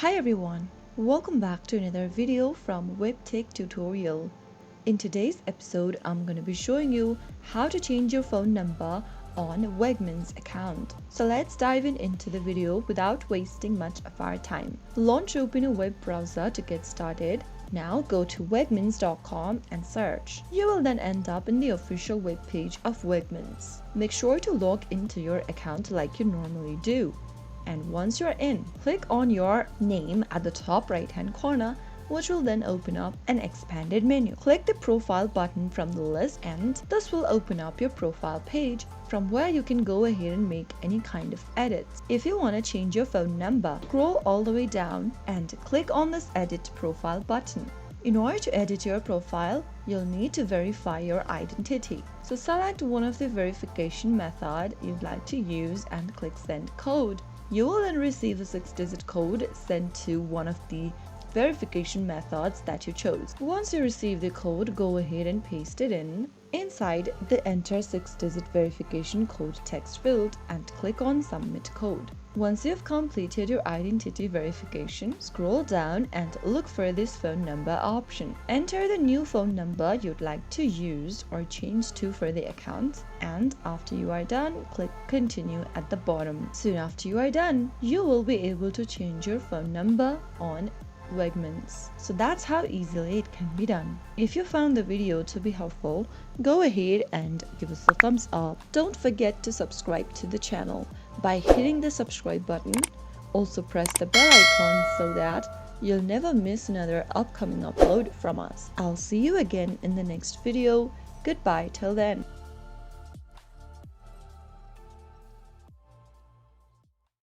Hi everyone, welcome back to another video from Webtech Tutorial. In today's episode, I'm going to be showing you how to change your phone number on Wegmans account. So let's dive into the video without wasting much of our time. Launch open a web browser to get started. Now go to wegmans.com and search. You will then end up in the official web page of Wegmans. Make sure to log into your account like you normally do. And once you're in, click on your name at the top right hand corner, which will then open up an expanded menu. Click the profile button from the list and this will open up your profile page from where you can go ahead and make any kind of edits. If you want to change your phone number, scroll all the way down and click on this edit profile button. In order to edit your profile, you'll need to verify your identity. So select one of the verification methods you'd like to use and click send code. You will then receive a 6-digit code sent to one of the verification methods that you chose. Once you receive the code, go ahead and paste it inside the enter 6-digit verification code text field and click on submit code. Once you've completed your identity verification, scroll down and look for this phone number option. Enter the new phone number you'd like to use or change to for the account, and after you are done, click continue at the bottom. Soon after you are done, you will be able to change your phone number on Wegmans. So that's how easily it can be done. If you found the video to be helpful, go ahead and give us a thumbs up. Don't forget to subscribe to the channel by hitting the subscribe button. Also press the bell icon so that you'll never miss another upcoming upload from us. I'll see you again in the next video. Goodbye till then.